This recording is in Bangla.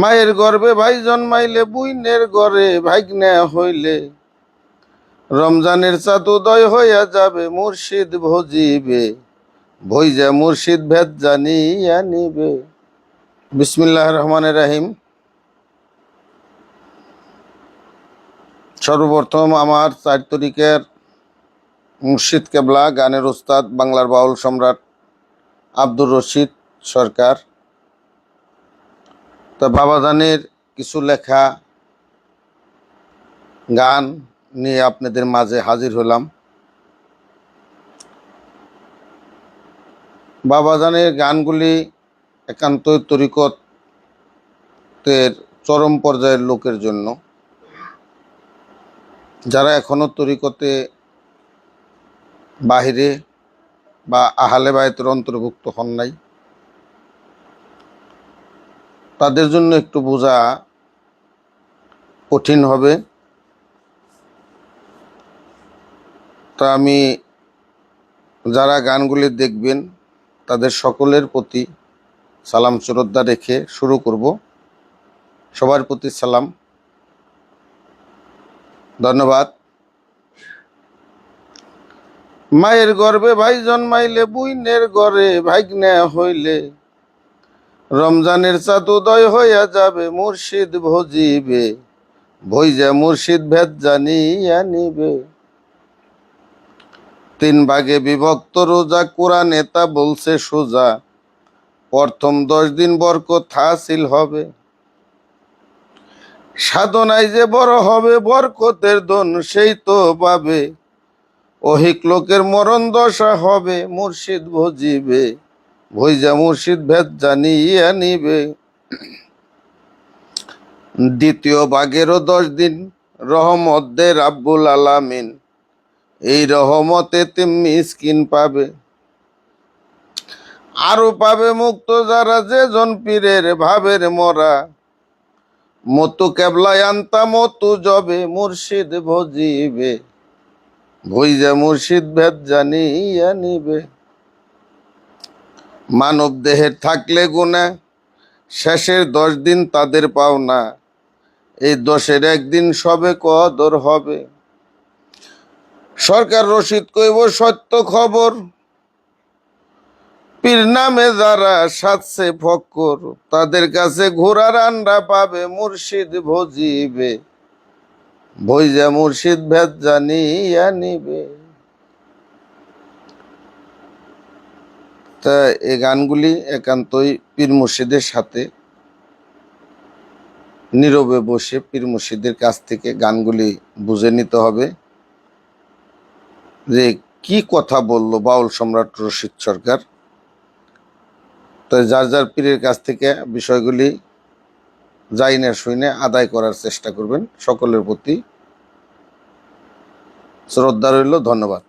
মায়ের গর্ভে ভাই জন্মাইলে, বুইনের ঘরে ভাগ্নে হইলে, রমজানের চাঁদ উদয় হইয়া যাবে, মুর্শিদ ভজিবে, ভইজা মুর্শিদ ভেদ জানিয়া নিবে। বিসমিল্লাহির রহমানির রহিম। সর্বপ্রথম আমার 4 তরিকের মুর্শিদ কেবলা, গানের উস্তাদ, বাংলার বাউল সম্রাট আব্দুর রশিদ সরকার, তা বাবাজানের কিছু লেখা গান নিয়ে আপনাদের মাঝে হাজির হলাম। বাবাজানের গানগুলি একান্তই তরিকতের চরম পর্যায়ের লোকের জন্য, যারা এখনো তরিকতে বাহিরে বা আহলে বায়তের অন্তর্ভুক্ত হন নাই, তাদের জন্য একটু বোঝা কঠিন হবে। তা আমি যারা গানগুলি দেখবেন তাদের সকলের প্রতি সালাম শ্রদ্ধা রেখে শুরু করব। সবার প্রতি সালাম, ধন্যবাদ। মায়ের গর্ভে ভাই জন্মাইলে, বুইনের ঘরে ভাগ্নে হইলে, রমজানের চাঁদ উদয় হইয়া যাবে, মুর্শিদ ভজিবে, ভইজা মুর্শিদ ভেদ জানিয়া নিবে। 3 ভাগে বিভক্ত রোজা, কোরআনে তা বলছে সোজা, প্রথম 10 দিন বরকত হাসিল হবে, সাধনায় যে বড় হবে, বরকতের ধন সেই তো পাবে, অহিক লোকের মরণ দশা হবে, মুর্শিদ ভজিবে, ভইজা মুর্শিদ ভেদ জানিয়া নিবে। দ্বিতীয় ভাগেরও 10 দিন রহমত দে রাব্বুল আলামিন, এই রহমতে মিসকিন পাবে, আরো পাবে মুক্ত যারা, যে জন পীরের ভাবের মরা, মতু কেবলায় আনতা মতু জবে, মুর্শিদ ভজিবে, ভইজা মুর্শিদ ভেদ জানিয়া নিবে। মানব দেহের থাকলে গুণা, শেষের 10 দিন তাদের পাওনা, এই 10-এর একদিন সবে কদর হবে, সরকার রশিদ কইব সত্য খবর, পীর নামে যারা সাজছে ফক্কর, তাদের কাছে ঘোড়ার আন্ডা পাবে, মুর্শিদ ভজিবে, ভইজা মুর্শিদ ভেদ জানিয়া নিবে। তা এই গানগুলি একান্তই পীর মুর্শিদের সাথে নীরবে বসে পীর মুর্শিদের কাছ থেকে গানগুলি বুঝে নিতে হবে যে কি কথা বলল বাউল সম্রাট রশিদ সরকার। তো যার যার পীরের কাছ থেকে বিষয়গুলি যাইনে শুনে আদায় করার চেষ্টা করবেন। সকলের প্রতি শ্রদ্ধা রইল, ধন্যবাদ।